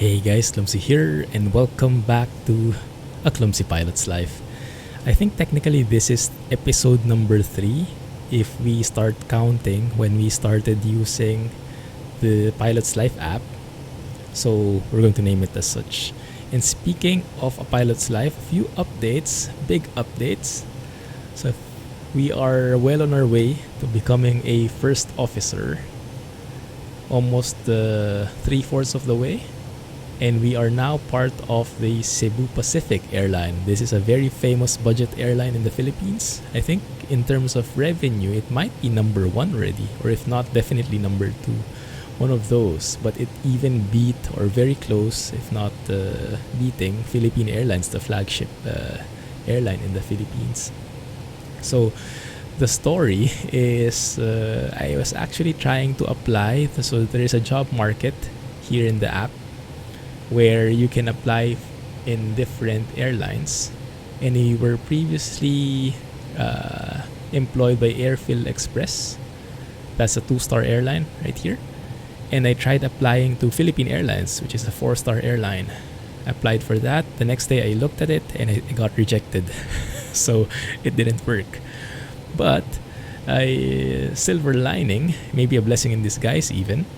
Hey guys, Clumsy here, and welcome back to A Clumsy Pilot's Life. I think technically this is episode number 3 if we start counting when we started using the Pilot's Life app. So we're going to name it as such. And speaking of A Pilot's Life, a few updates, big updates. So we are well on our way to becoming a first officer, almost 3/4 of the way. And we are now part of the Cebu Pacific airline. This is a very famous budget airline in the Philippines. I think in terms of revenue, it might be number 1 already, or if not, definitely number 2. One of those. But it even beat, or very close, if not beating, Philippine Airlines, the flagship airline in the Philippines. So the story is I was actually trying to apply. So there is a job market here in the app where you can apply in different airlines, and we were previously employed by Airfield Express. That's a 2-star airline right here. And I tried applying to Philippine Airlines, which is a 4-star airline. I applied for that. The next day I looked at it and I got rejected. So it didn't work. But silver lining, maybe a blessing in disguise even,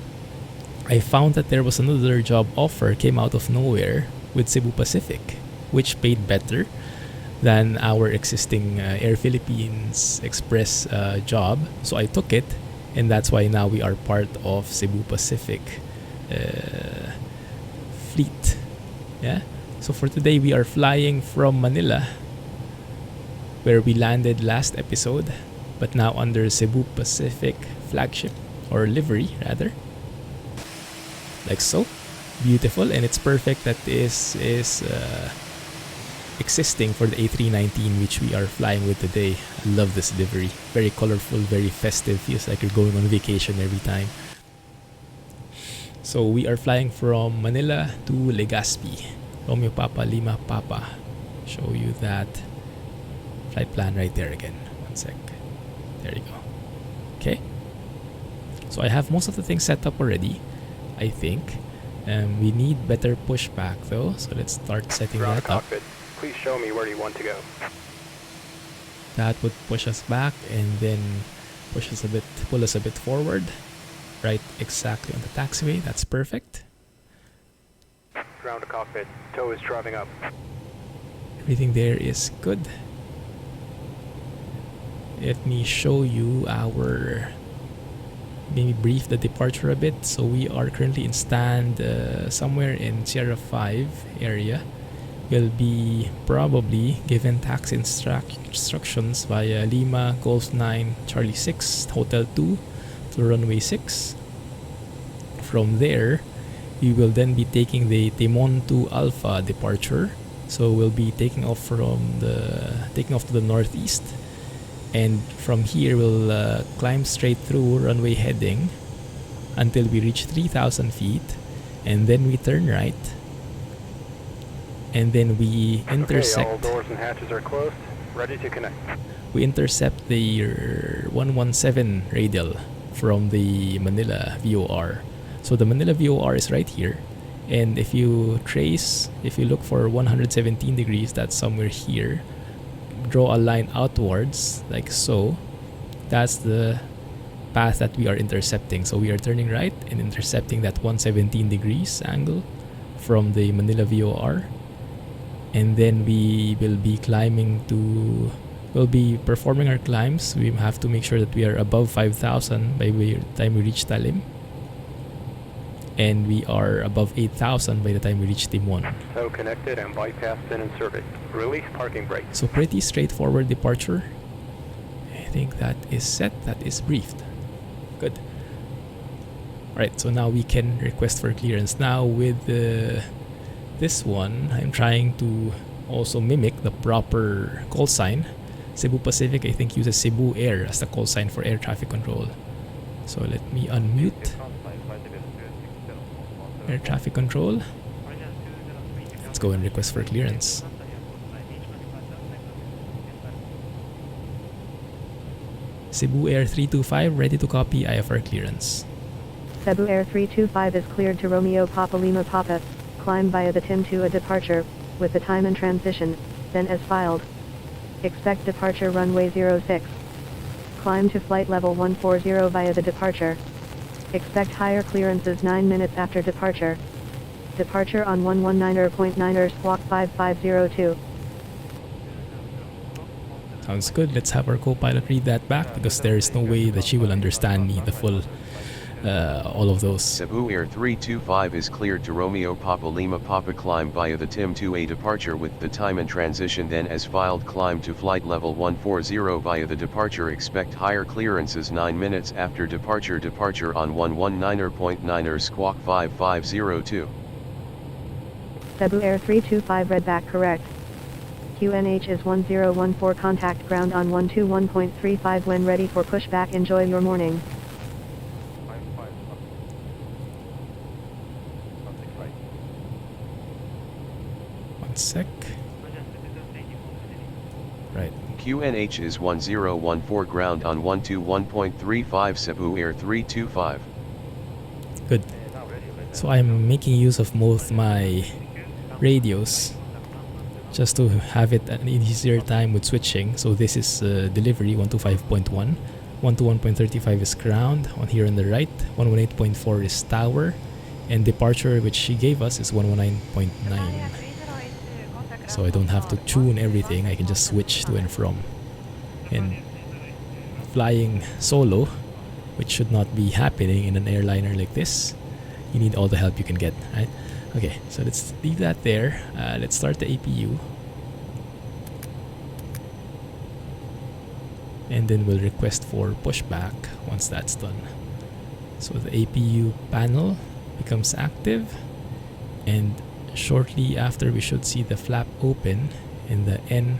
I found that there was another job offer came out of nowhere with Cebu Pacific, which paid better than our existing Air Philippines Express job. So I took it, and that's why now we are part of Cebu Pacific fleet. Yeah. So for today, we are flying from Manila, where we landed last episode, but now under Cebu Pacific flagship, or livery rather. Like so. Beautiful, and it's perfect that this is existing for the A319, which we are flying with today. I love this livery. Very colorful, very festive. Feels like you're going on vacation every time. So we are flying from Manila to Legazpi. Romeo Papa, Lima Papa. Show you that flight plan right there again. One sec. There you go. Okay. So I have most of the things set up already, I think. We need better pushback though, so let's start setting that up. Cockpit. Please show me where you want to go. That would push us back and then pull us a bit forward. Right exactly on the taxiway. That's perfect. Ground to cockpit. Tow is driving up. Everything there is good. Let me show you maybe brief the departure a bit. So we are currently in stand somewhere in Sierra 5 area. We'll be probably given taxi instructions via Lima Golf 9 Charlie 6 Hotel 2 to runway 6. From there, we will then be taking the Timon 2 Alpha departure. So we'll be taking off to the northeast. And from here, we'll climb straight through runway heading until we reach 3,000 feet. And then we turn right. And then we intersect. Okay, all doors and hatches are closed. Ready to connect. We intercept the 117 radial from the Manila VOR. So the Manila VOR is right here. And if you look for 117 degrees, that's somewhere here. Draw a line outwards like so. That's the path that we are intercepting. So we are turning right and intercepting that 117 degrees angle from the Manila VOR, and then we will be we'll be performing our climbs. We have to make sure that we are above 5,000 by the time we reach Talim, and we are above 8,000 by the time we reach Timon. So connected and bypassed in service. Release parking brake. So pretty straightforward departure. I think that is set. That is briefed. Good. Alright, so now we can request for clearance. Now with this one, I'm trying to also mimic the proper call sign. Cebu Pacific, I think, uses Cebu Air as the call sign for air traffic control. So let me unmute air traffic control. Let's go and request for clearance. Cebu Air 325, ready to copy IFR clearance. Cebu Air 325 is cleared to Romeo Papa Lima Papa. climb via the TIM-2A departure, with the time and transition, then as filed. Expect departure runway 06. Climb to flight level 140 via the departure. Expect higher clearances 9 minutes after departure. Departure on 119.9 squawk 5502. Sounds good. Let's have our co-pilot read that back because there is no way that she will understand me the full all of those. Cebu Air 325 is cleared to Romeo Papa Lima Papa climb via the TIM-2A departure with the time and transition, then as filed climb to flight level 140 via the departure. Expect higher clearances 9 minutes after departure. Departure on 119.9 squawk 5502. Cebu Air 325 read back correct. QNH is 1014, contact ground on 121.35 when ready for pushback. Enjoy your morning. One sec. Right. QNH is 1014, ground on 121.35 Cebu Air 325. Good. So I'm making use of both my radios just to have it an easier time with switching. So this is delivery 125.1, 121.35 is ground on here on the right, 118.4 is tower, and departure which she gave us is 119.9. So I don't have to tune everything, I can just switch to and from. And flying solo, which should not be happening in an airliner like this, you need all the help you can get, right? Okay, so let's leave that there. Let's start the APU. And then we'll request for pushback once that's done. So the APU panel becomes active, and shortly after we should see the flap open and the N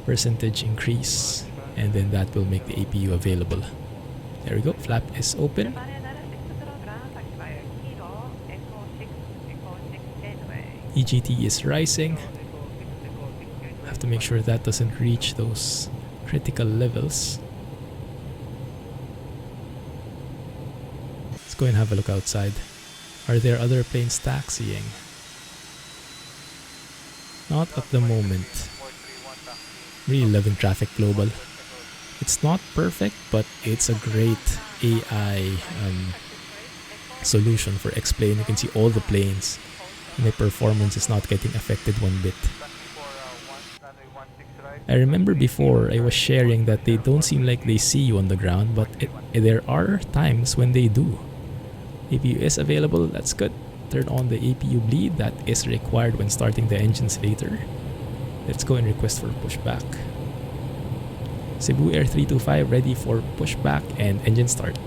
percentage increase, and then that will make the APU available. There we go, flap is open. EGT is rising. Have to make sure that doesn't reach those critical levels. Let's go and have a look outside. Are there other planes taxiing? Not at the moment. Really loving Traffic Global. It's not perfect, but it's a great AI solution for X-Plane. You can see all the planes. My performance is not getting affected one bit. I remember before I was sharing that they don't seem like they see you on the ground, but there are times when they do. APU is available, that's good. Turn on the APU bleed, that is required when starting the engines later. Let's go and request for pushback. Cebu Air 325 ready for pushback and engine start.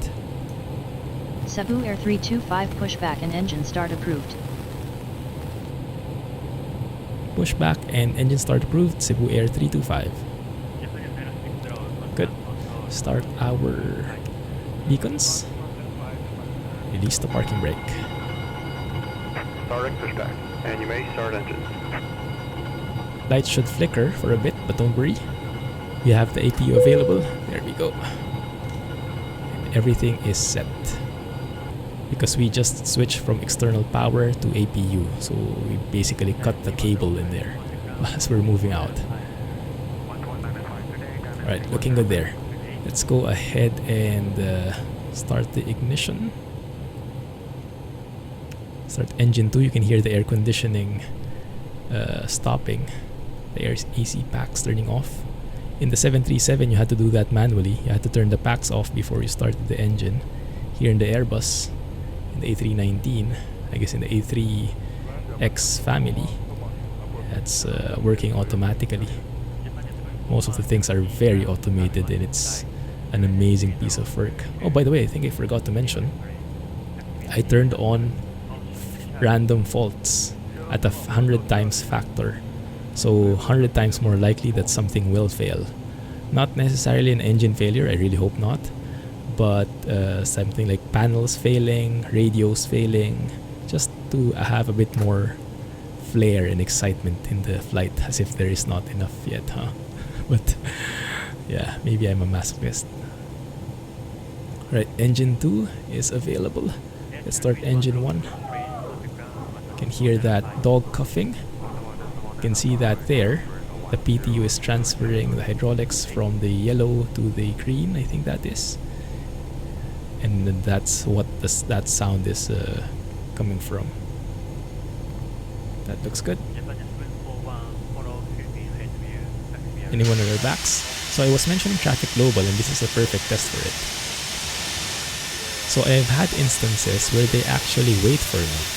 Cebu Air 325 pushback and engine start approved. Pushback and engine start approved, Cebu Air 325. Good. Start our beacons. Release the parking brake. Starting pushback, and you may start engines. Lights should flicker for a bit, but don't worry. We have the APU available. There we go. And everything is set. Because we just switched from external power to APU, so we basically cut the cable in there as we're moving out. Alright, looking good there. Let's go ahead and start the ignition. Start engine 2. You can hear the air conditioning stopping. The air AC packs turning off. In the 737 you had to do that manually. You had to turn the packs off before you started the engine. Here in the Airbus, in the A319, I guess in the A3X family, that's working automatically. Most of the things are very automated, and it's an amazing piece of work. Oh, by the way, I think I forgot to mention, I turned on random faults at a 100 times factor, so 100 times more likely that something will fail. Not necessarily an engine failure, I really hope not, but something like panels failing, radios failing, just to have a bit more flair and excitement in the flight, as if there is not enough yet, huh? But yeah, maybe I'm a masochist. Right, engine 2 is available. Let's start engine 1. Can hear that dog coughing. You can see that there. The PTU is transferring the hydraulics from the yellow to the green, I think that is. And that's what that sound is coming from. That looks good. Anyone on their backs? So I was mentioning traffic global, and this is a perfect test for it. So I've had instances where they actually wait for me.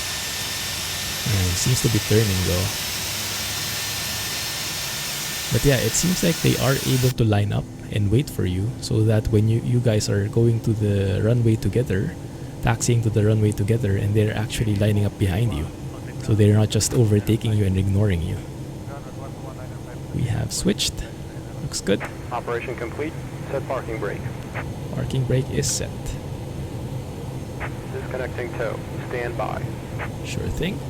Seems to be turning though. But yeah, it seems like they are able to line up and wait for you, so that when you guys are going to the runway together, taxiing to the runway together, and they're actually lining up behind you. So they're not just overtaking you and ignoring you. We have switched. Looks good. Operation complete. Set parking brake. Parking brake is set. Disconnecting tow. Stand by. Sure thing.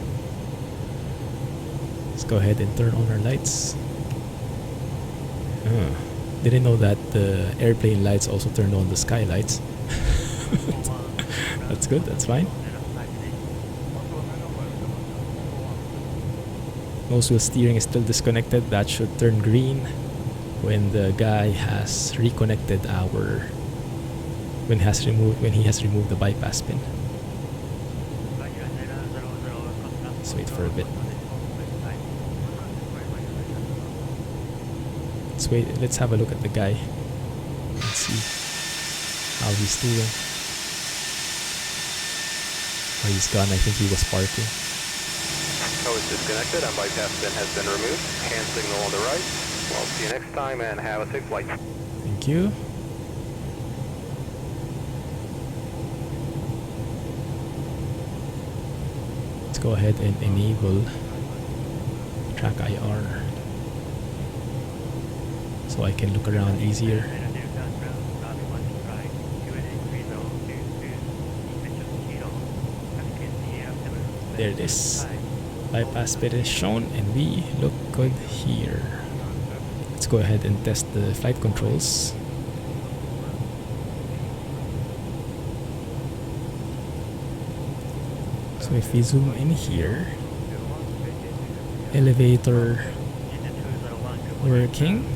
Let's go ahead and turn on our lights. Didn't know that the airplane lights also turned on the sky lights. That's good, that's fine. Nose wheel steering is still disconnected. That should turn green when the guy has reconnected when he has removed the bypass pin. Let's wait for a bit. Let's have a look at the guy. Let's see how he's doing. Oh, he's gone. I think he was parking. Tow is disconnected and bypass pin has been removed. Hand signal on the right. Well, see you next time and have a safe flight. Thank you. Let's go ahead and enable track IR, so I can look around easier. There it is. Bypass pin is shown and we look good here. Let's go ahead and test the flight controls. So if we zoom in here, elevator working,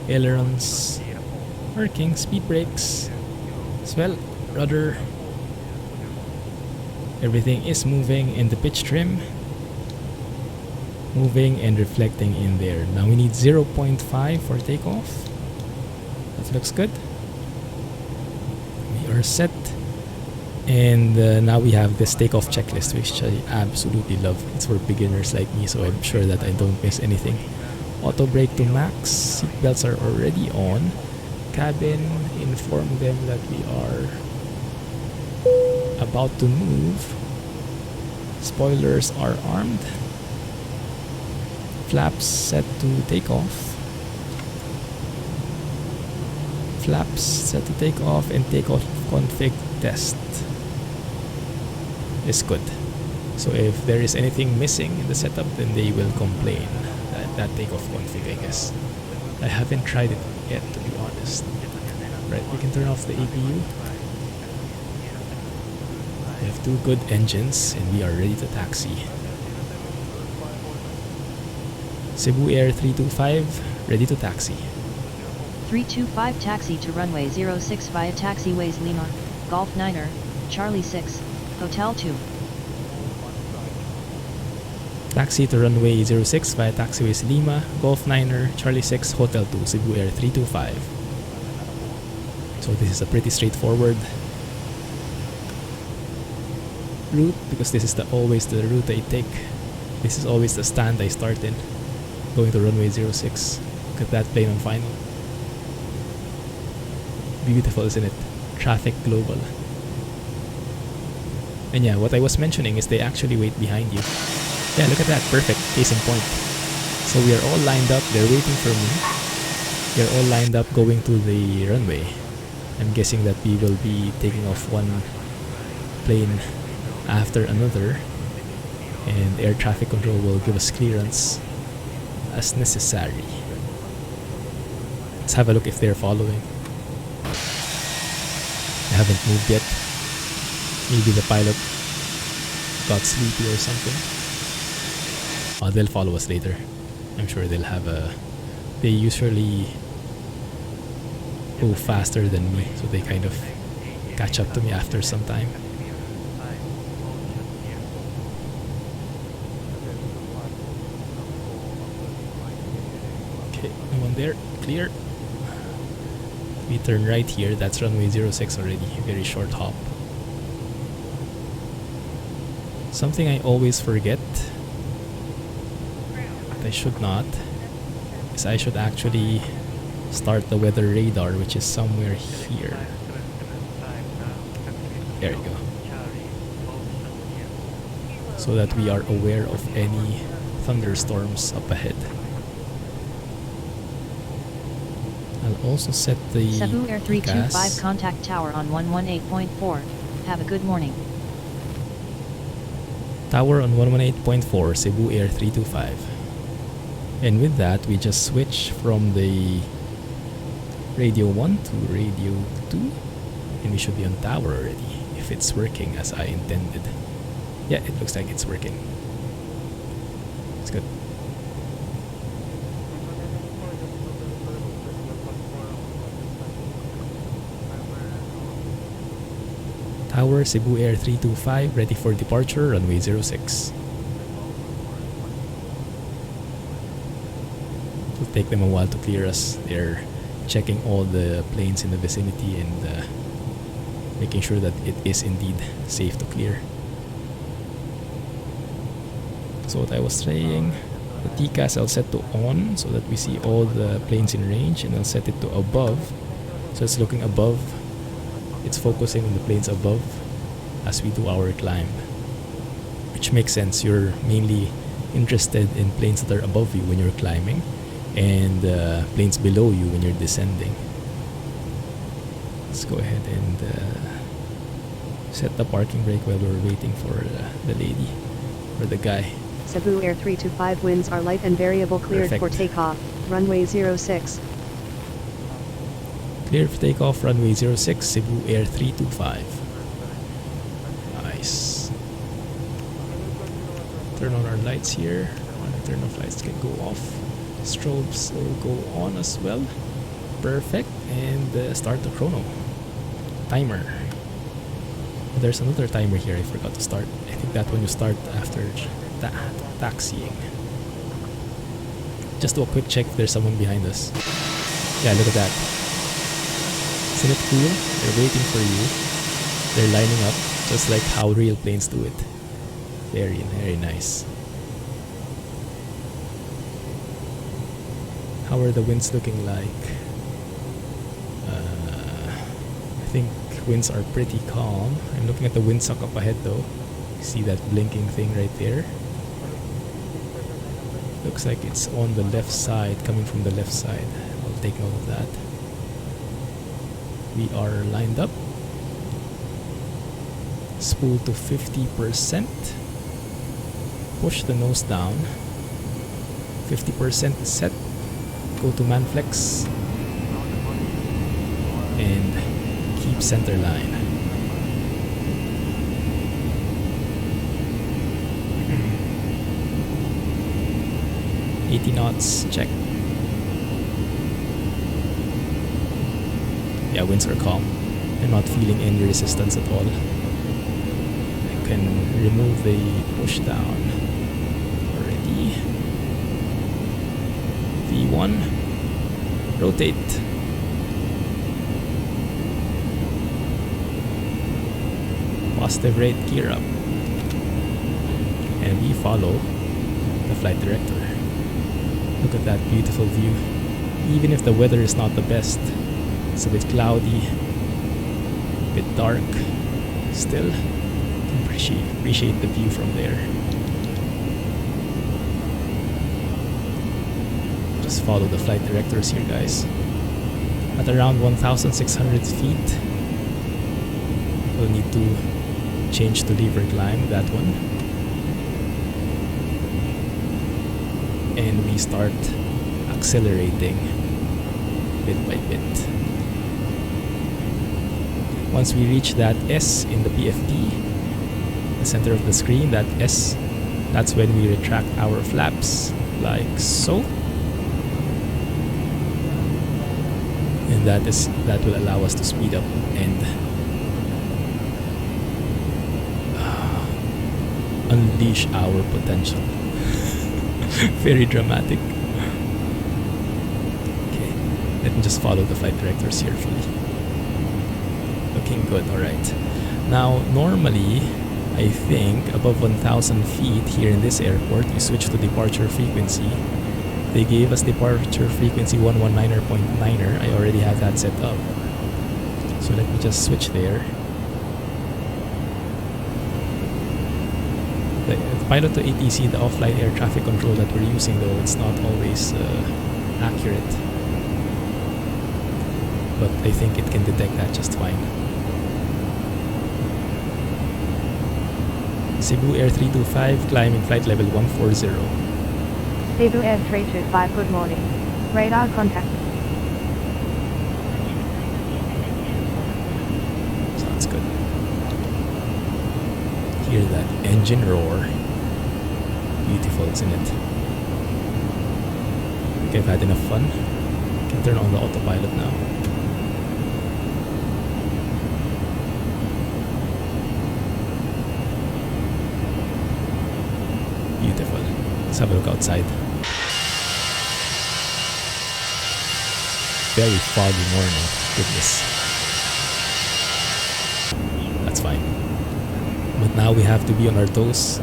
ailerons working, speed brakes as well, rudder, everything is moving, in the pitch trim moving and reflecting in there. Now we need 0.5 for takeoff. That looks good. We are set, and now we have this takeoff checklist, which I absolutely love. It's for beginners like me, so I'm sure that I don't miss anything. Auto brake to max, seat belts are already on. Cabin, inform them that we are about to move. Spoilers are armed. Flaps set to take off. Flaps set to take off, and takeoff config test is good. So if there is anything missing in the setup, then they will complain. That takeoff config, I guess. I haven't tried it yet, to be honest. Right, we can turn off the APU. We have two good engines and we are ready to taxi. Cebu Air 325, ready to taxi. 325 taxi to runway 06 via taxiways Lima, Golf 9er, Charlie 6, Hotel 2. Taxi to runway 06 via taxiways Lima, Golf 9er, Charlie 6, Hotel 2, Cebu Air 325. So this is a pretty straightforward route, because this is always the route I take. This is always the stand I start in, going to runway 06. Look at that plane on final. Beautiful, isn't it? Traffic global. And yeah, what I was mentioning is they actually wait behind you. Yeah, look at that. Perfect. Case in point. So we are all lined up. They're waiting for me. They're all lined up going to the runway. I'm guessing that we will be taking off one plane after another, and air traffic control will give us clearance as necessary. Let's have a look if they're following. They haven't moved yet. Maybe the pilot got sleepy or something. Oh, they'll follow us later. I'm sure they'll have a... They usually go faster than me, so they kind of catch up to me after some time. Okay, no one there. Clear. We turn right here. That's runway 06 already. Very short hop. Something I always forget, but I should not, is I should actually start the weather radar, which is somewhere here. There you go. So that we are aware of any thunderstorms up ahead. I'll also set the Cebu Air 325 gas. contact tower on 118.4. Have a good morning. Tower on 118.4, Cebu Air 325. And with that, we just switch from the radio 1 to radio 2. And we should be on tower already, if it's working as I intended. Yeah, it looks like it's working. It's good. Tower, Cebu Air 325, ready for departure, runway 06. It'll take them a while to clear us. They're checking all the planes in the vicinity and making sure that it is indeed safe to clear. So what I was saying, the TCAS I'll set to on so that we see all the planes in range, and I'll set it to above. So it's looking above. It's focusing on the planes above as we do our climb. Which makes sense. You're mainly interested in planes that are above you when you're climbing, and planes below you when you're descending. Let's go ahead and set the parking brake while we're waiting for the lady or the guy. Cebu Air 325 winds are light and variable, cleared for Perfect. takeoff, runway 06. Clear for takeoff, runway 06, Cebu Air 325. Nice. Turn on our lights here. When I turn off lights, can go off. Strobes will go on as well. Perfect. And start the chrono. Timer. There's another timer here I forgot to start. I think that one you start after taxiing. Just do a quick check if there's someone behind us. Yeah, look at that. Isn't it cool? They're waiting for you. They're lining up just like how real planes do it. Very, very nice. How are the winds looking like? I think winds are pretty calm. I'm looking at the windsock up ahead though. You see that blinking thing right there? Looks like it's on the left side, coming from the left side. I'll take note of that. We are lined up. Spool to 50%. Push the nose down. 50% is set. Go to Manflex. And keep center line. Mm-hmm. 80 knots, check. Yeah, winds are calm. I'm not feeling any resistance at all. I can remove the push down already. V1. Rotate. Positive rate, gear up. And we follow the flight director. Look at that beautiful view. Even if the weather is not the best, it's a bit cloudy, a bit dark, still you can appreciate the view from there. Just follow the flight directors here, guys. At around 1,600 feet, we'll need to change to lever climb, that one. And we start accelerating bit by bit. Once we reach that S in the PFD, the center of the screen, that S, that's when we retract our flaps, like so. And that will allow us to speed up and unleash our potential. Very dramatic. Okay, let me just follow the flight directors carefully. Looking good, alright. Now, normally, I think above 1,000 feet here in this airport, we switch to departure frequency. They gave us departure frequency 119.9er. I already have that set up. So let me just switch there. The Pilot2ATC, the offline air traffic control that we're using, though, it's not always accurate. But I think it can detect that just fine. Cebu Air 325, climbing flight level 140. Cebu Air 325, good morning. Radar contact. Sounds good. Hear that engine roar. Beautiful, isn't it? I think I've had enough fun. Can turn on the autopilot now. Beautiful. Let's have a look outside. Very foggy morning. Goodness. That's fine. But now we have to be on our toes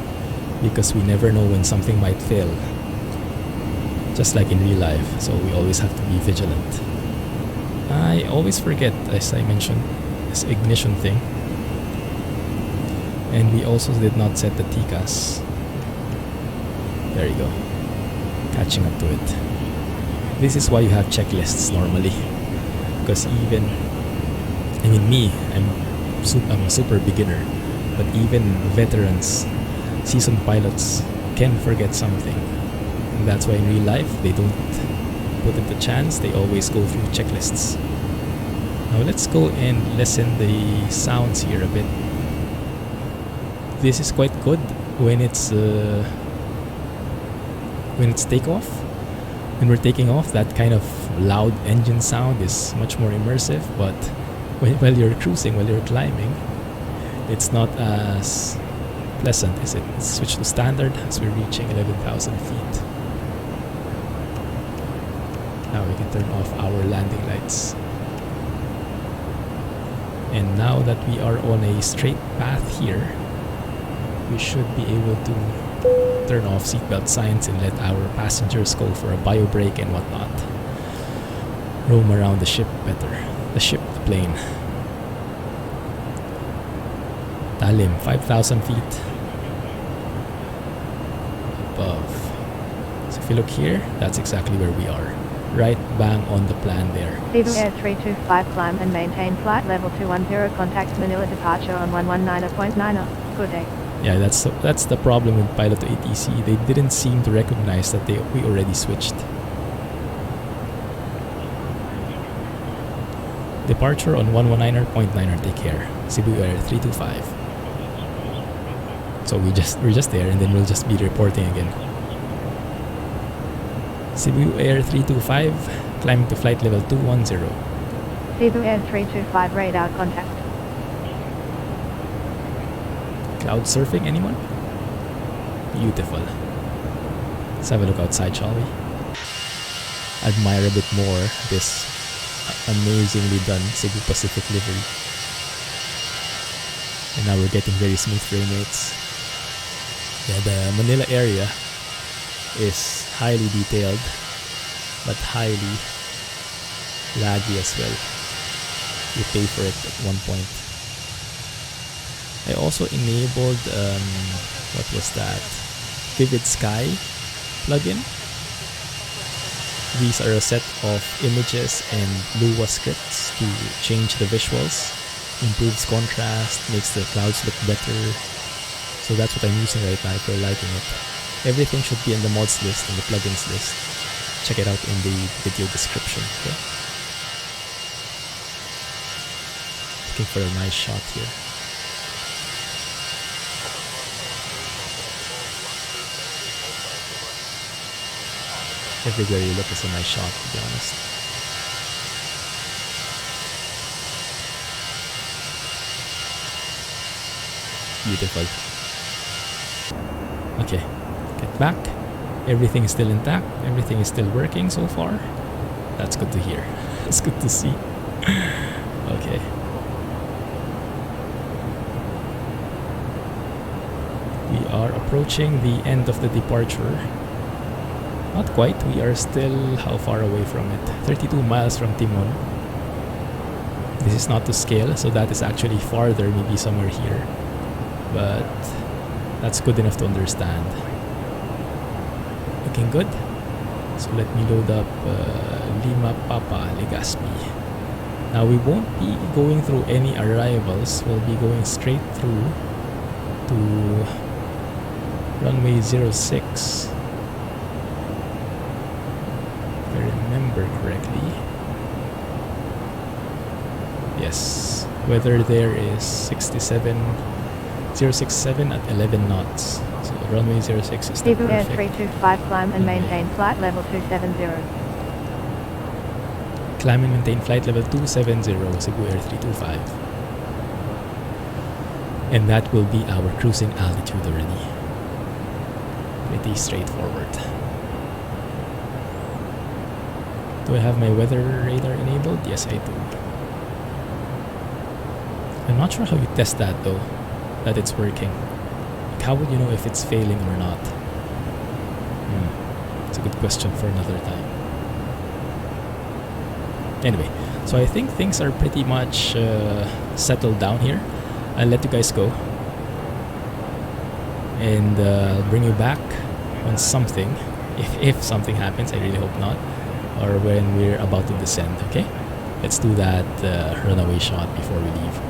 because we never know when something might fail. Just like in real life, so we always have to be vigilant. I always forget, as I mentioned, this ignition thing. And we also did not set the TCAS. There you go. Catching up to it. This is why you have checklists normally. Because even, I mean me, I'm a super beginner. But even veterans, seasoned pilots can forget something. And that's why in real life, they don't put it a chance. They always go through checklists. Now let's go and listen the sounds here a bit. This is quite good when it's takeoff. When we're taking off, that kind of loud engine sound is much more immersive. But while you're cruising, while you're climbing, it's not as pleasant, is it? Let's switch to standard as we're reaching 11,000 feet. Now we can turn off our landing lights. And now that we are on a straight path here, we should be able to turn off seatbelt signs and let our passengers go for a bio break and whatnot. Roam around the ship better. The plane. Talim, 5,000 feet above. So if you look here, that's exactly where we are. Right bang on the plan there. Cebu Air 325, climb and maintain flight level 210, contact Manila departure on 119.9. Good day. Yeah, that's the problem with Pilot2ATC. They didn't seem to recognize that we already switched. Departure on 119.9, take care. Cebu Air 325. So we're just there, and then we'll just be reporting again. Cebu Air 325, climbing to flight level 210. Cebu Air 325, radar contact. Cloud surfing, anyone? Beautiful. Let's have a look outside, shall we? Admire a bit more this amazingly done Cebu Pacific livery. And now we're getting very smooth frame rates. Yeah, the Manila area is highly detailed, but highly laggy as well. You pay for it at one point. I also enabled, what was that? Vivid Sky plugin. These are a set of images and Lua scripts to change the visuals, improves contrast, makes the clouds look better. So that's what I'm using right now if you're liking it. Everything should be in the mods list and the plugins list. Check it out in the video description. Okay? Looking for a nice shot here. Everywhere you look is a nice shot, to be honest. Beautiful. Okay, get back. Everything is still intact. Everything is still working so far. That's good to hear. It's good to see. Okay. We are approaching the end of the departure. Not quite. We are still how far away from it? 32 miles from Timon. This is not to scale, so that is actually farther, maybe somewhere here. But that's good enough to understand. Looking good. So let me load up Lima Papa Legazpi. Now we won't be going through any arrivals. We'll be going straight through to runway 06. If I remember correctly. Yes. Weather there is 067 at 11 knots. So runway 06 is the Cebu Air perfect. 325, climb and maintain flight level 270. Climb and maintain flight level 270, Cebu Air 325. And that will be our cruising altitude already. Pretty straightforward. Do I have my weather radar enabled? Yes, I do. I'm not sure how you test that though, that it's working. Like, how would you know if it's failing or not? It's a good question for another time. Anyway, so I think things are pretty much settled down here. I'll let you guys go. And I'll bring you back on something. If something happens, I really hope not. Or when we're about to descend, okay? Let's do that runaway shot before we leave.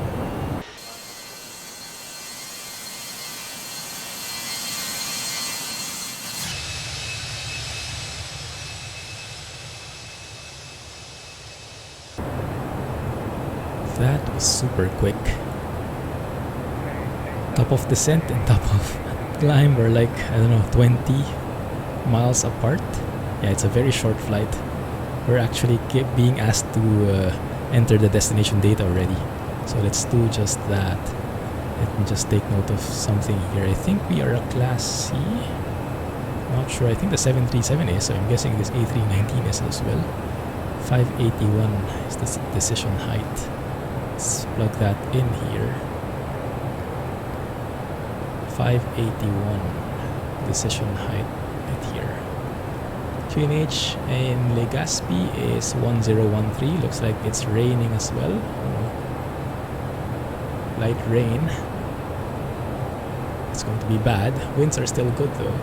That was super quick. Top of descent and top of climb were like, I don't know, 20 miles apart. Yeah, it's a very short flight. We're actually being asked to enter the destination data already. So let's do just that. Let me just take note of something here. I think we are a Class C. Not sure. I think the 737 is, so I'm guessing this A319 is as well. 581 is the decision height. Let's plug that in here. 581 decision height right here. QNH in Legazpi is 1013. Looks like it's raining as well. Light rain. It's going to be bad. Winds are still good though.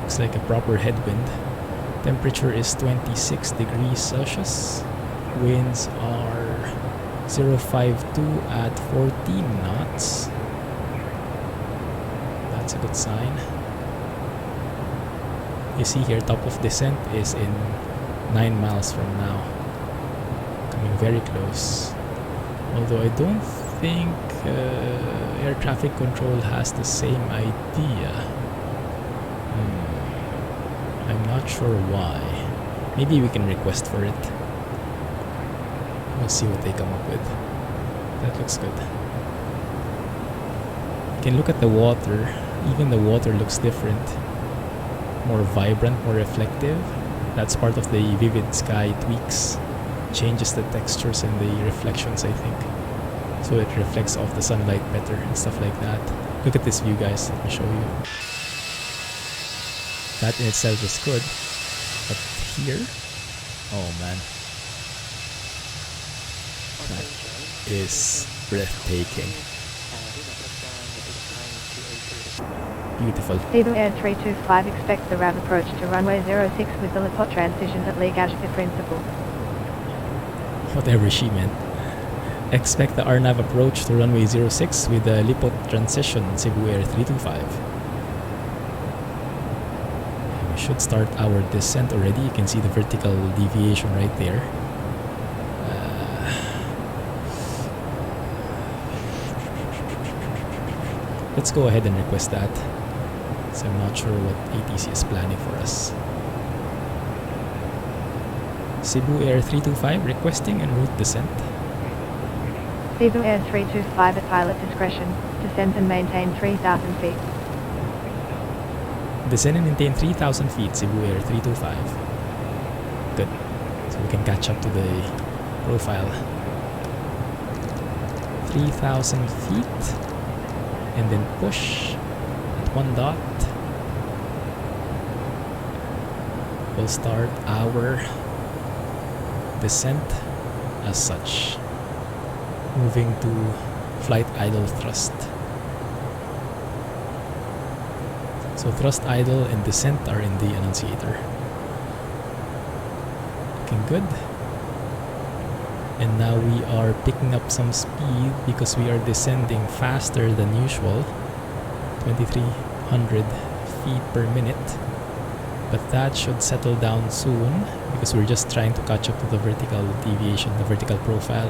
Looks like a proper headwind. Temperature is 26 degrees Celsius. Winds are 052 at 14 knots. That's a good sign. You see here, top of descent is in 9 miles from now. Coming very close. Although I don't think air traffic control has the same idea. I'm not sure why. Maybe we can request for it. We'll see what they come up with. That looks good. You can look at the water. Even the water looks different. More vibrant, more reflective. That's part of the vivid sky tweaks. Changes the textures and the reflections, I think. So it reflects off the sunlight better and stuff like that. Look at this view, guys. Let me show you. That in itself is good. But here, oh man. That is breathtaking. Beautiful. Cebu Air 325 expects the RAV approach to runway 06 with the Lipot transition at Legazpi principal. Whatever she meant. Expect the RNAV approach to runway 06 with the Lipot transition, Cebu Air 325. We should start our descent already. You can see the vertical deviation right there. Let's go ahead and request that. So I'm not sure what ATC is planning for us. Cebu Air 325 requesting en route descent. Cebu Air 325 at pilot discretion, descend and maintain 3,000 feet. Descend and maintain 3,000 feet, Cebu Air 325. Good. So we can catch up to the profile. 3,000 feet. And then push at 1 dot. We'll start our descent as such. Moving to flight idle thrust. So thrust idle and descent are in the annunciator. Looking good. And now we are picking up some speed because we are descending faster than usual. 2,300 feet per minute. But that should settle down soon because we're just trying to catch up to the vertical deviation, the vertical profile.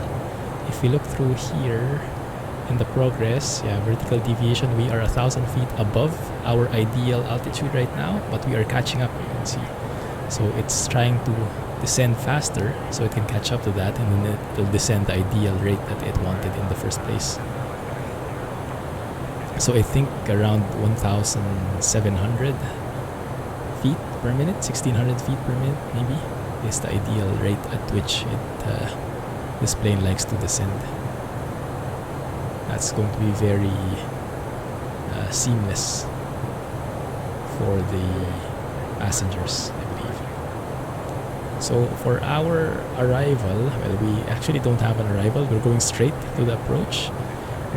If we look through here in the progress, vertical deviation, we are 1,000 feet above our ideal altitude right now, but we are catching up, you can see. So it's trying to descend faster so it can catch up to that, and then it will descend the ideal rate that it wanted in the first place. So I think around 1,700 feet per minute, 1,600 feet per minute maybe, is the ideal rate at which this plane likes to descend. That's going to be very seamless for the passengers, I believe. So for our arrival, well, we actually don't have an arrival. We're going straight to the approach.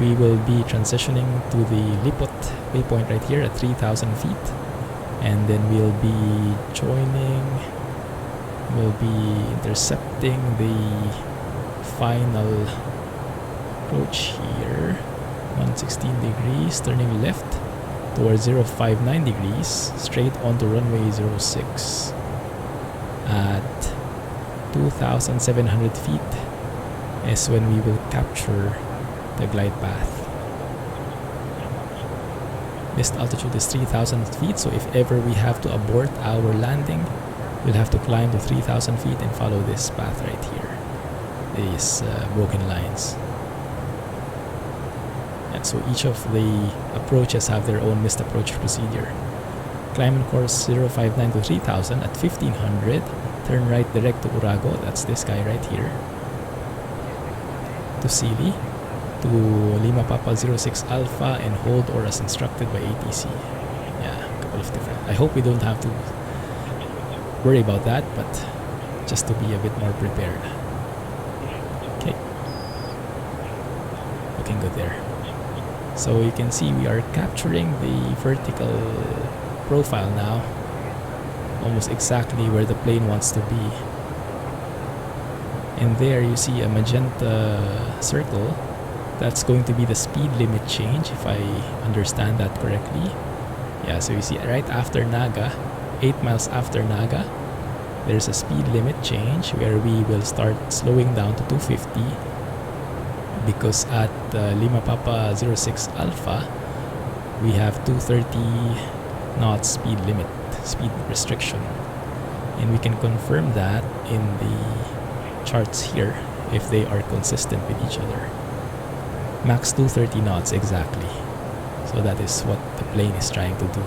We will be transitioning to the Lipot waypoint right here at 3,000 feet. And then we'll be intercepting the final approach here, 116 degrees, turning left towards 059 degrees, straight onto runway 06 at 2,700 feet is when we will capture the glide path. Missed altitude is 3,000 feet, so if ever we have to abort our landing, we'll have to climb to 3,000 feet and follow this path right here. These broken lines. And so each of the approaches have their own missed approach procedure. Climb on course 059 to 3,000 at 1,500. Turn right direct to Urago, that's this guy right here. To Sili. To Lima Papa 06 Alpha and hold or as instructed by ATC. Yeah, a couple of different. I hope we don't have to worry about that, but just to be a bit more prepared. Okay. Looking good there. So you can see we are capturing the vertical profile now. Almost exactly where the plane wants to be. And there you see a magenta circle. That's going to be the speed limit change, if I understand that correctly. Yeah, so you see right after Naga, 8 miles after Naga, there's a speed limit change where we will start slowing down to 250 because at Lima Papa 06 Alpha, we have 230 knots speed limit, speed restriction. And we can confirm that in the charts here if they are consistent with each other. Max 230 knots exactly. So that is what the plane is trying to do.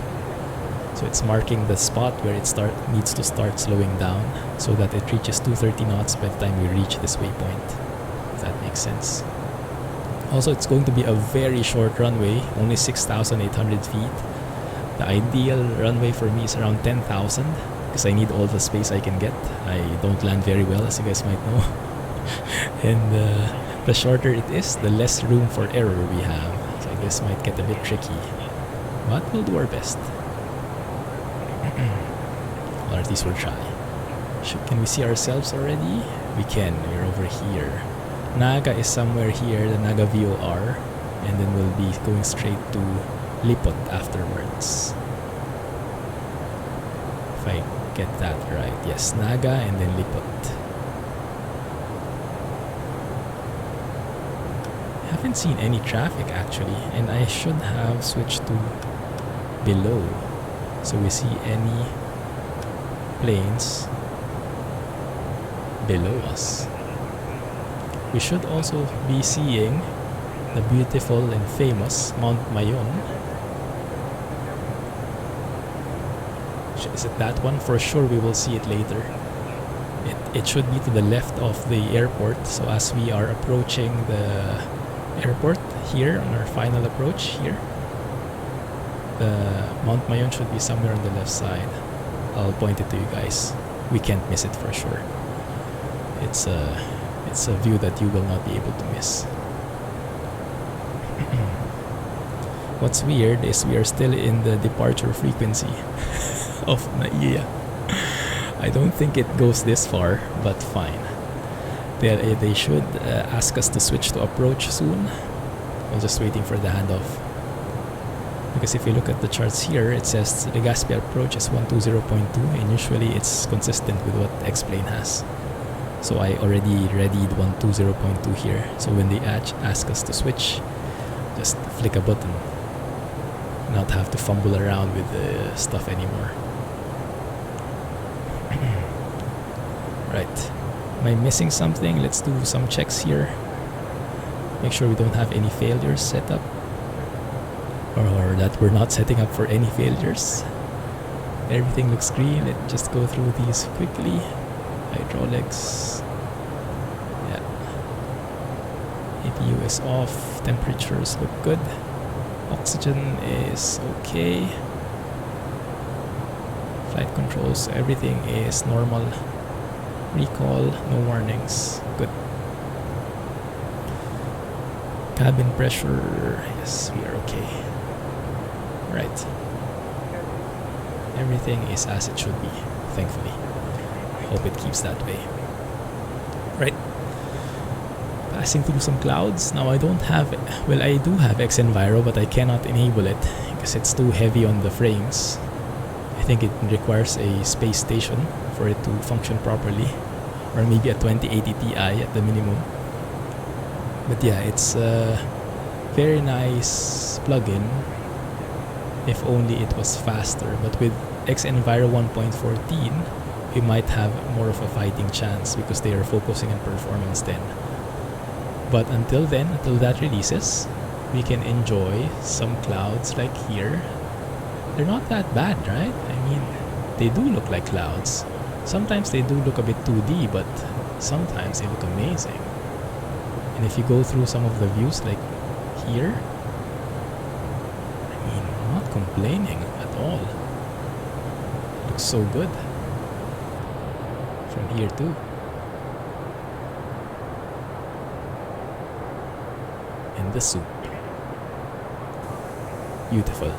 So it's marking the spot where it needs to start slowing down so that it reaches 230 knots by the time we reach this waypoint. If that makes sense. Also, it's going to be a very short runway, only 6,800 feet. The ideal runway for me is around 10,000 because I need all the space I can get. I don't land very well, as you guys might know. And the shorter it is, the less room for error we have. So this might get a bit tricky. But we'll do our best. Or at least we'll try. Can we see ourselves already? We can. We're over here. Naga is somewhere here, the Naga VOR. And then we'll be going straight to Lipot afterwards. If I get that right. Yes, Naga and then Lipot. I haven't seen any traffic actually, and I should have switched to below so we see any planes below us. We should also be seeing the beautiful and famous Mount Mayon. Is it that one? For sure we will see it later. It should be to the left of the airport, so as we are approaching the airport here on our final approach here, the Mount Mayon should be somewhere on the left side. I'll point it to you guys. We can't miss it for sure. It's a view that you will not be able to miss. What's weird is we are still in the departure frequency of NAIA. I don't think it goes this far, but fine. They should ask us to switch to approach soon. I'm just waiting for the handoff. Because if you look at the charts here, it says Legazpi approach is 120.2, and usually it's consistent with what X-Plane has. So I already readied 120.2 here. So when they ask us to switch, just flick a button. Not have to fumble around with the stuff anymore. Right. Am I missing something? Let's do some checks here. Make sure we don't have any failures set up. Or that we're not setting up for any failures. Everything looks green. Let's just go through these quickly. Hydraulics. Yeah. APU is off. Temperatures look good. Oxygen is okay. Flight controls, everything is normal. Recall, no warnings. Good. Cabin pressure, yes, we are okay. Right. Everything is as it should be, thankfully. Hope it keeps that way. Right. Passing through some clouds. Now I don't have, well, I do have X-Enviro, but I cannot enable it because it's too heavy on the frames. I think it requires a space station for it to function properly, or maybe a 2080 Ti at the minimum. But yeah, it's a very nice plugin if only it was faster. But with X-Enviro 1.14, we might have more of a fighting chance because they are focusing on performance then. But until then, until that releases, we can enjoy some clouds like here. They're not that bad, right? I mean, they do look like clouds. Sometimes they do look a bit 2D, but sometimes they look amazing. And if you go through some of the views like here, I mean, I'm not complaining at all. It looks so good. From here too. And the soup. Beautiful.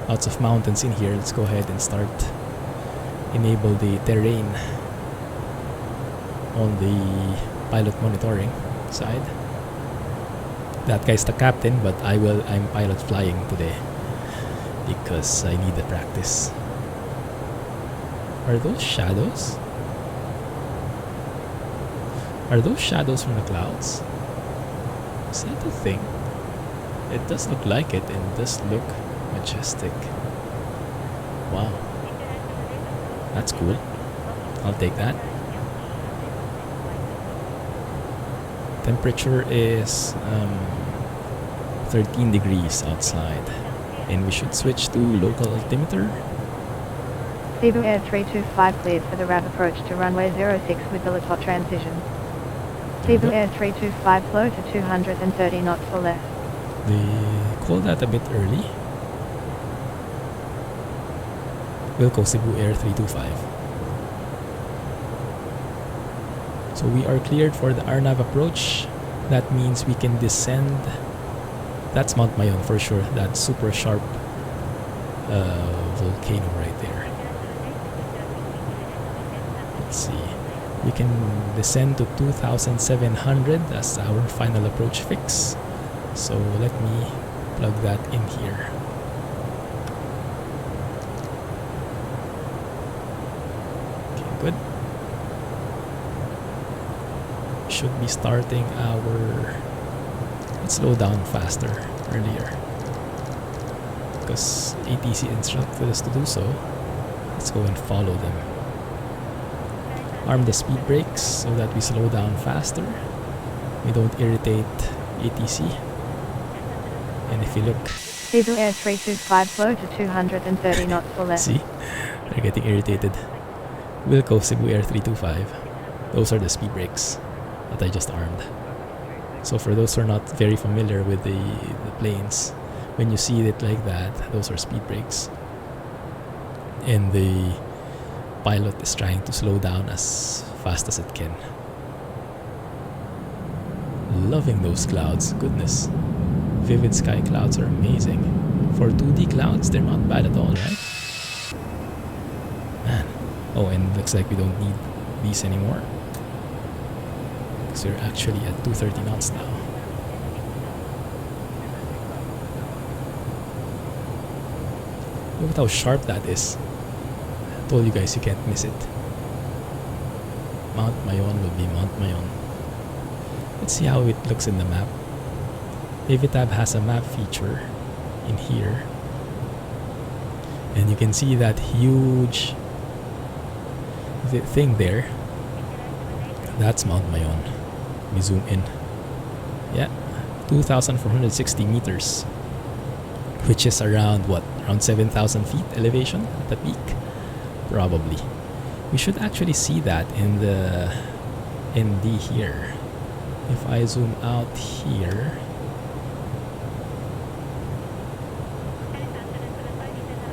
Lots of mountains in here. Let's go ahead and start. Enable the terrain on the pilot monitoring side. That guy's the captain, but I'm pilot flying today because I need the practice. Are those shadows? Are those shadows from the clouds? Is that a thing? It does look like it, and it does look majestic. Wow. That's cool. I'll take that. Temperature is 13 degrees outside. And we should switch to local altimeter. Cebu Air 325 cleared for the RAV approach to runway 06 with the top transition. Cebu Air 325 flow to 230 knots or less. They called that a bit early. We'll go Cebu Air 325. So we are cleared for the RNAV approach. That means we can descend. That's Mount Mayon for sure. That super sharp volcano right there. Let's see. We can descend to 2,700 as our final approach fix. So let me plug that in here. Okay, good. Should be starting our... Let's slow down faster earlier because ATC instructed us to do so. Let's go and follow them. arm the speed brakes so that we slow down faster. We don't irritate ATC. And if you look, Cebu Air 325 slow to 230 knots or less. see, they're getting irritated. Wilco Cebu Air 325. Those are the speed brakes that I just armed. So for those who are not very familiar with the planes, when you see it like that, those are speed brakes. And the pilot is trying to slow down as fast as it can. Loving those clouds, goodness. Vivid sky clouds are amazing. For 2D clouds, they're not bad at all, right? Man. Oh, and looks like we don't need these anymore. Because we're actually at 230 knots now. Look at how sharp that is. I told you guys you can't miss it. Mount Mayon will be Mount Mayon. Let's see how it looks in the map. Avitab has a map feature in here. And you can see that huge thing there. That's Mount Mayon. We zoom in. Yeah, 2,460 meters. Which is around what? Around 7,000 feet elevation at the peak? Probably. We should actually see that in the ND here. If I zoom out here,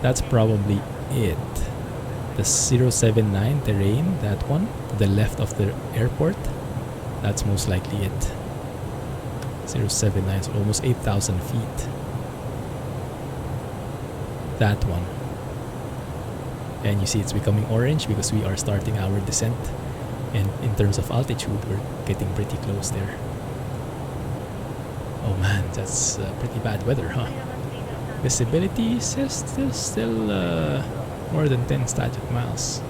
that's probably it. The 079 terrain, that one, to the left of the airport, that's most likely it. 079, so almost 8,000 feet. That one. And you see it's becoming orange because we are starting our descent. And in terms of altitude, we're getting pretty close there. Oh man, that's pretty bad weather, huh? Visibility says still more than 10 static miles.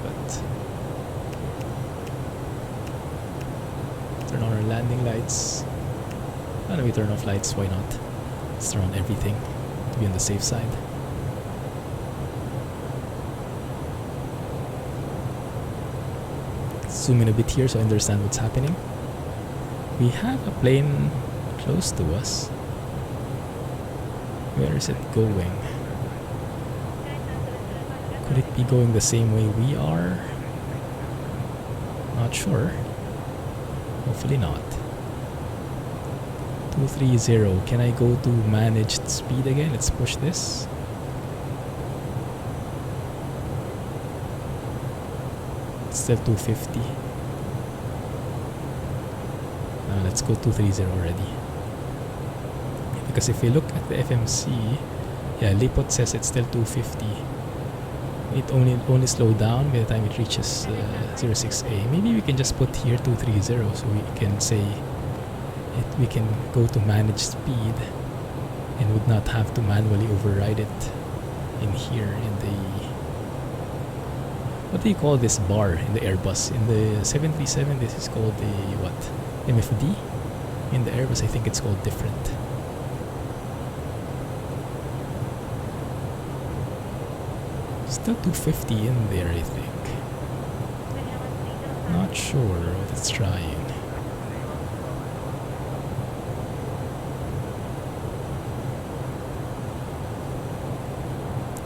But turn on our landing lights. Why don't we turn off lights? Why not? Let's turn on everything to be on the safe side. Zoom in a bit here so I understand what's happening. We have a plane close to us. Where is it going? Could it be going the same way we are? Not sure. Hopefully not. 230. Can I go to managed speed again? Let's push this. It's still 250. Let's go 230 already. Because if we look at the FMC, yeah, Lipot says it's still 250. It only slow down by the time it reaches 06A. Maybe we can just put here 230 so we can say we can go to manage speed and would not have to manually override it in here in the, what do you call this bar in the Airbus? In the 737 this is called the what? MFD? In the Airbus I think it's called different. Still 250 in there I think. Not sure what it's trying.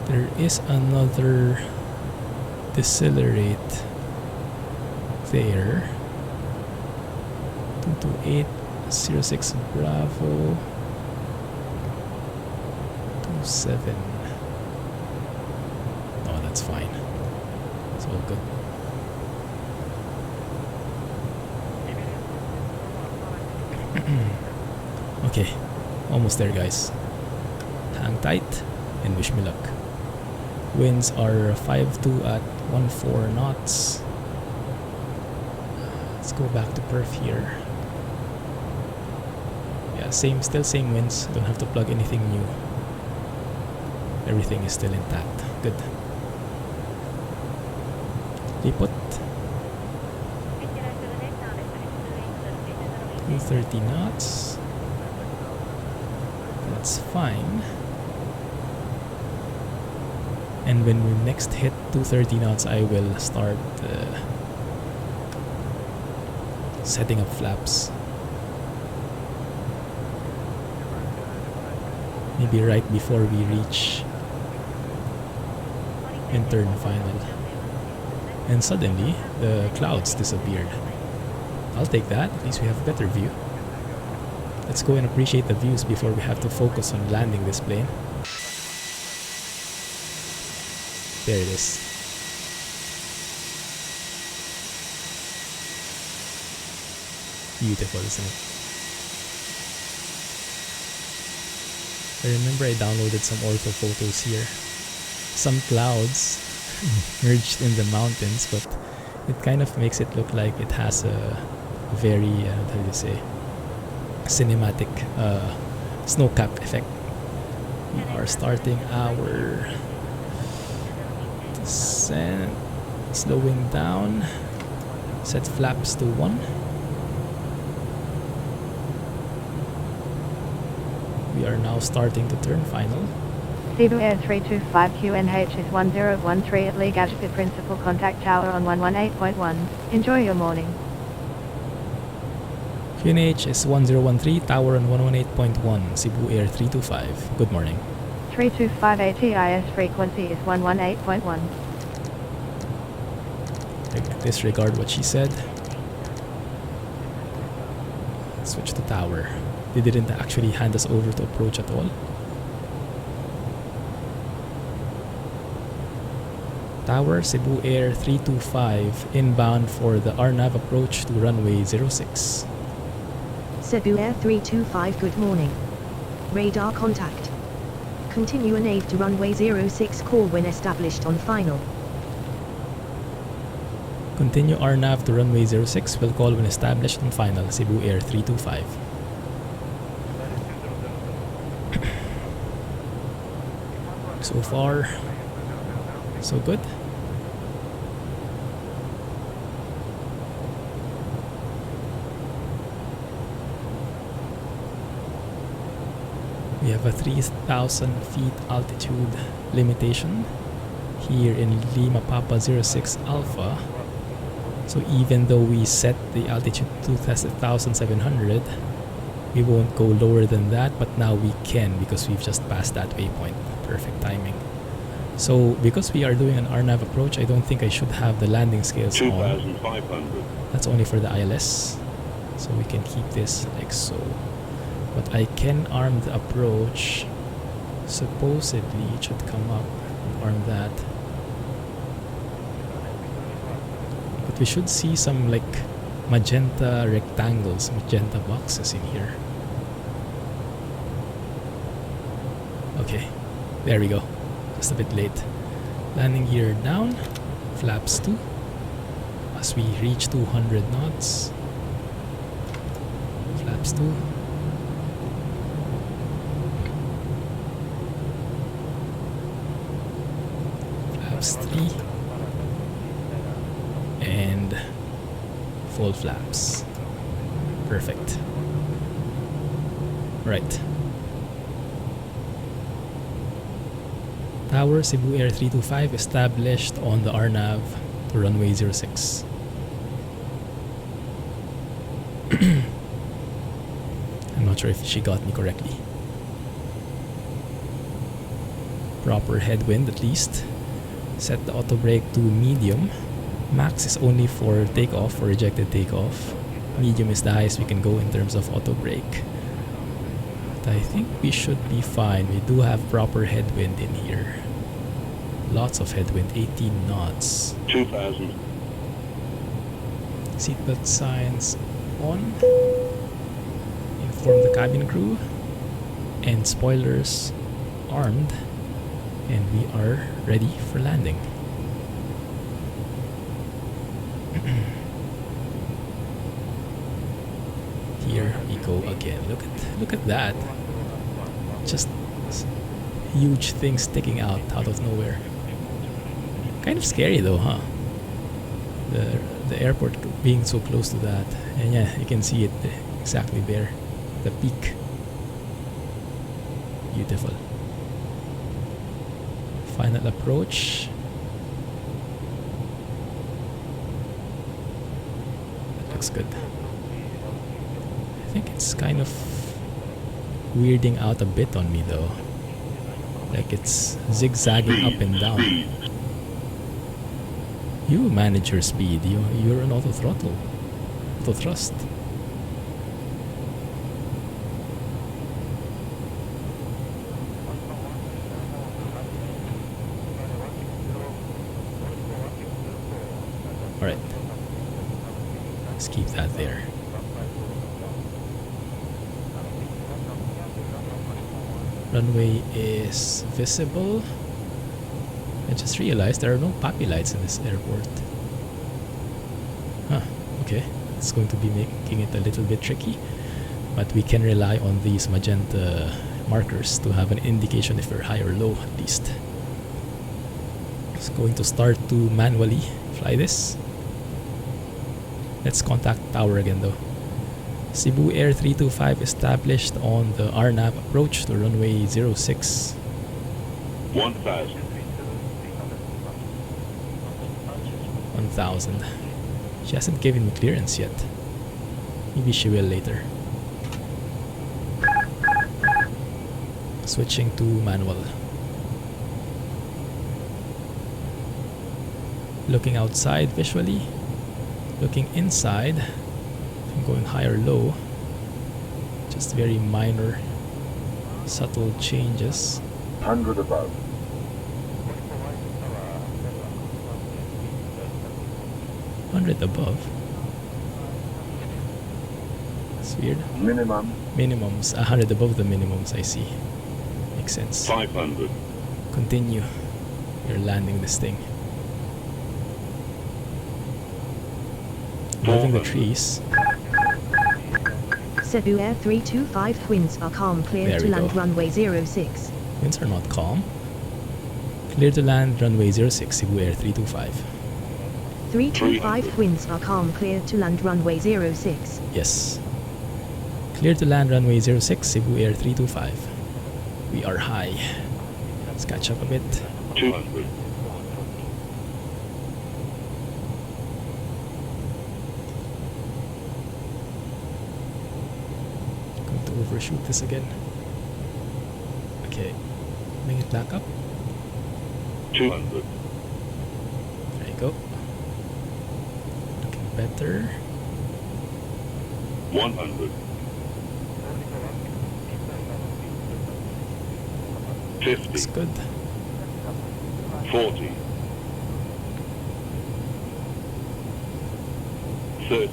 There is another decelerate there. 22806 Bravo 27. Oh, that's fine. It's all good. Okay, almost there, guys. Hang tight and wish me luck. Winds are 5-2 at 14 knots. Let's go back to perf here. Yeah, still same winds. Don't have to plug anything new. Everything is still intact. Good. Lipot. 230 knots. That's fine. And when we next hit 230 knots, I will start setting up flaps. Maybe right before we reach intern final. And suddenly, the clouds disappeared. I'll take that, at least we have a better view. Let's go and appreciate the views before we have to focus on landing this plane. There it is. Beautiful, isn't it? I remember I downloaded some ortho photos here. Some clouds merged in the mountains, but it kind of makes it look like it has a very, how do you say, cinematic snow cap effect. We are starting our descent, slowing down, set flaps to 1. We are now starting to turn final. Cebu Air 325 QNH is 1013 at Legazpi Principal Contact Tower on 118.1. Enjoy your morning. QNH is 1013, tower on 118.1, Cebu Air 325. Good morning. 325 ATIS frequency is 118.1. Disregard what she said. Switch to tower. They didn't actually hand us over to approach at all. Tower, Cebu Air 325, inbound for the RNAV approach to runway 06. Cebu Air 325, good morning. Radar contact. Continue a nav to runway 06, call when established on final. Continue RNAV to runway 06, will call when established on final, Cebu Air 325. So far, so good. We have a 3,000 feet altitude limitation here in Lima Papa 06 Alpha. So even though we set the altitude to 2,700, we won't go lower than that, but now we can because we've just passed that waypoint. Perfect timing. So because we are doing an RNAV approach, I don't think I should have the landing scales on. 2,500. That's only for the ILS. So we can keep this like so. But I can arm the approach. Supposedly it should come up. Arm that. But we should see some like magenta rectangles, magenta boxes in here. Okay, there we go. Just a bit late. Landing gear down, flaps 2. As we reach 200 knots, flaps 2. Flaps 3. And full flaps. Perfect. Right. Tower, Cebu Air 325 established on the RNAV to runway 06. I'm not sure if she got me correctly. Proper headwind at least. Set the auto brake to medium. Max is only for takeoff or rejected takeoff. Medium is the highest we can go in terms of auto brake. But I think we should be fine. We do have proper headwind in here. Lots of headwind, 18 knots. 2,000. Seatbelt signs on. Inform the cabin crew. And spoilers armed. And we are ready for landing. Here we go again. Look at that. Just huge things sticking out of nowhere. Kind of scary though, huh? The airport being so close to that. And yeah, you can see it exactly there. The peak. Beautiful. Final approach. That looks good. I think it's kind of weirding out a bit on me though. Like it's zigzagging up and down. You manage your speed. You're an auto throttle. Auto thrust. Alright. Let's keep that there. Runway is visible. I just realized there are no poppy lights in this airport. Huh, okay. It's going to be making it a little bit tricky. But we can rely on these magenta markers to have an indication if we're high or low at least. It's going to start to manually fly this. Let's contact tower again though. Cebu Air 325 established on the RNAV approach to runway 06. 1,000. 1,000. She hasn't given me clearance yet. Maybe she will later. Switching to manual. Looking outside visually. Looking inside. I'm going high or low. Just very minor, subtle changes. 100 above. 100 above. That's weird. Minimum. Minimums. 100 above the minimums, I see. Makes sense. 500. Continue. You're landing this thing. Moving the trees. Cebu Air 325 winds are calm, clear There to we land go. runway 06. Winds are not calm. Clear to land runway 06, Cebu Air 325. 325 winds are calm, clear to land runway 06. Yes. Clear to land runway 06, Cebu Air 325. We are high. Let's catch up a bit. 200. Going to overshoot this again. Okay. Bring it back up. 200. There you go. Looking better. 100. 50. Looks good. 40. 30.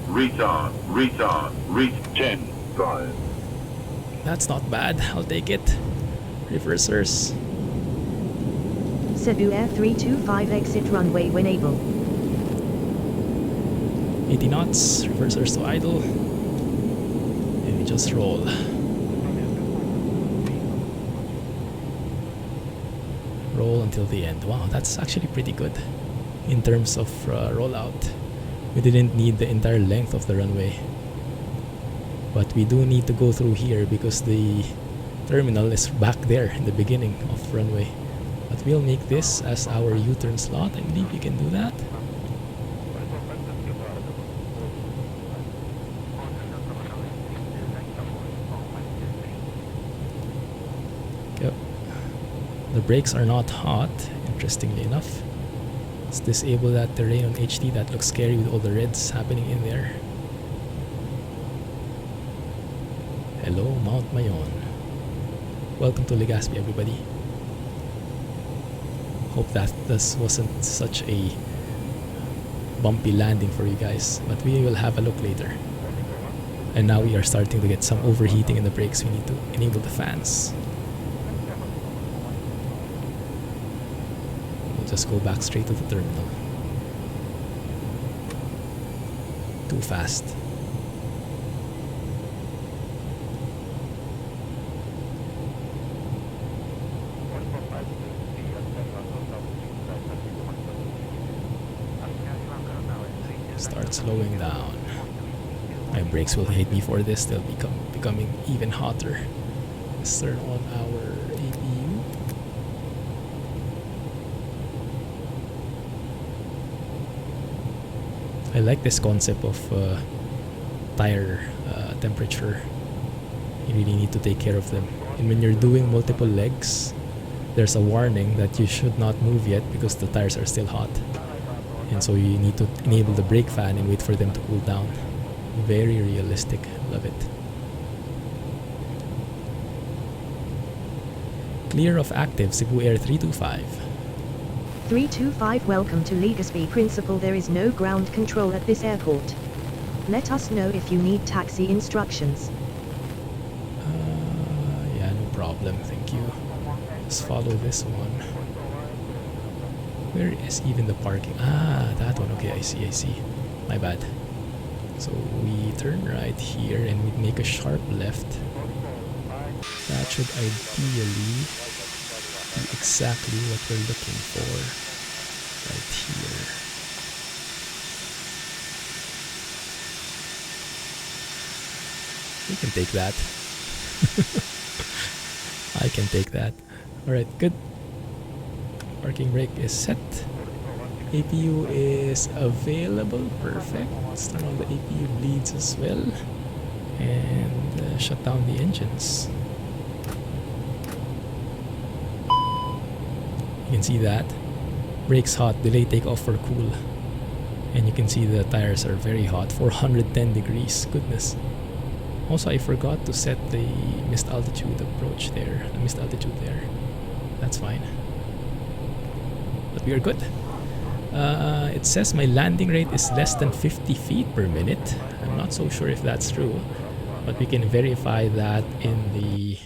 Retard. 10. 5. That's not bad. I'll take it. Reversers. Cebu Air 325 exit runway when able. 80 knots. Reversers to idle. And we just roll. Roll until the end. Wow, that's actually pretty good in terms of rollout. We didn't need the entire length of the runway, but we do need to go through here because the terminal is back there in the beginning of runway. But we'll make this as our U-turn slot. I believe we can do that. Yep. The brakes are not hot, interestingly enough. Let's disable that terrain on HT. That looks scary with all the reds happening in there. Hello, Mount Mayon. Welcome to Legazpi, everybody. Hope that this wasn't such a bumpy landing for you guys, but we will have a look later. And now we are starting to get some overheating in the brakes. We need to enable the fans. We'll just go back straight to the terminal. Too fast. Start slowing down. My brakes will hate me for this. They'll becoming even hotter. Let's turn on our APU. I like this concept of tire temperature. You really need to take care of them. And when you're doing multiple legs, there's a warning that you should not move yet because the tires are still hot. And so you need to enable the brake fan and wait for them to cool down. Very realistic. Love it. Clear of active Cebu Air 325. 325 Welcome to Legazpi Principal. There is no ground control at this airport. Let us know if you need taxi instructions. Yeah, no problem. Thank you. Let's follow this one. Where is even the parking? Ah, that one. Okay, I see. My bad. So we turn right here and we make a sharp left. That should ideally be exactly what we're looking for. Right here. We can take that. I can take that. Alright, good. Parking brake is set. APU is available. Perfect. Let's turn on the APU bleeds as well. And shut down the engines. You can see that. Brakes hot, delay takeoff for cool. And you can see the tires are very hot. 410 degrees. Goodness. Also, I forgot to set the missed altitude approach there. The missed altitude there. That's fine. But we are good. It says my landing rate is less than 50 feet per minute. I'm not so sure if that's true, but we can verify that in the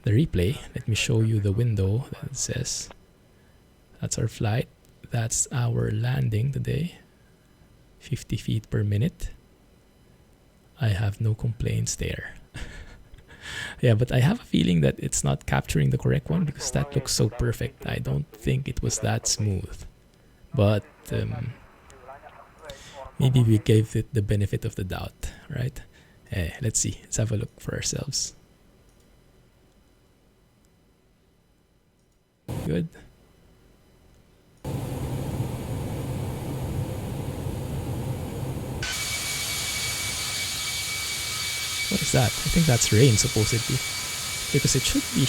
replay. Let me show you the window that it says. That's our flight. That's our landing today. 50 feet per minute. I have no complaints there. Yeah, but I have a feeling that it's not capturing the correct one because that looks so perfect. I don't think it was that smooth. But maybe we gave it the benefit of the doubt, right? Let's see. Let's have a look for ourselves. Good. What is that? I think that's rain supposedly, because it should be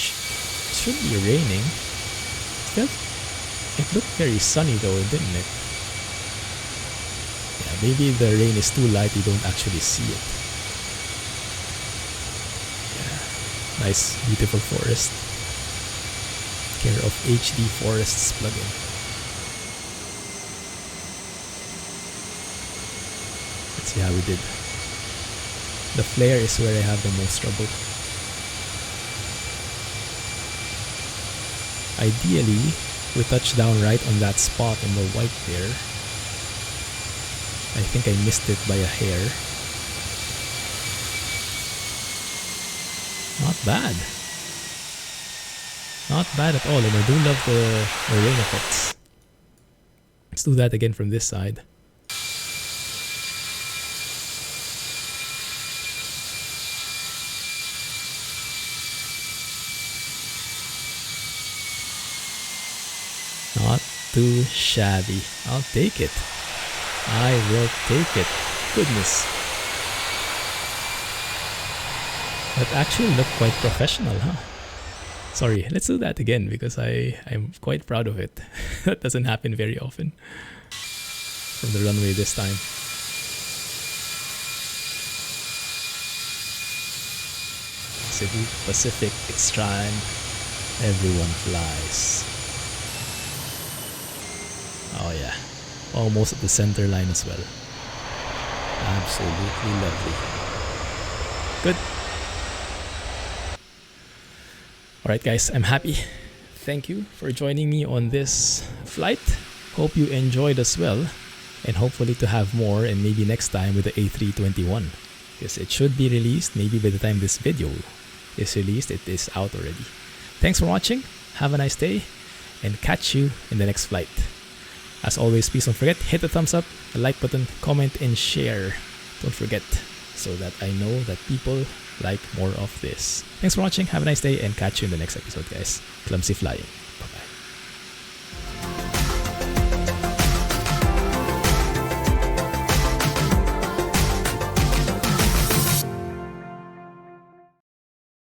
raining. It looked very sunny though, didn't it? Yeah, maybe the rain is too light, you don't actually see it. Yeah, nice, beautiful forest. Care of HD Forests plugin. Let's see how we did. The flare is where I have the most trouble. Ideally, we touch down right on that spot on the white there. I think I missed it by a hair. Not bad. Not bad at all, and I do love the rain effects. Let's do that again from this side. Not too shabby. I'll take it. I will take it. Goodness. That actually looked quite professional, huh? Sorry, let's do that again because I'm quite proud of it. That doesn't happen very often. From the runway this time. Cebu Pacific, it's time. Everyone flies. Oh yeah, almost at the center line as well. Absolutely lovely. Good. Alright guys, I'm happy. Thank you for joining me on this flight. Hope you enjoyed as well. And hopefully to have more, and maybe next time with the A321. Because it should be released, maybe by the time this video is released, it is out already. Thanks for watching, have a nice day, and catch you in the next flight. As always, please don't forget, hit the thumbs up, the like button, comment, and share. Don't forget, so that I know that people like more of this. Thanks for watching, have a nice day, and catch you in the next episode, guys. Clumsy flying. Bye-bye.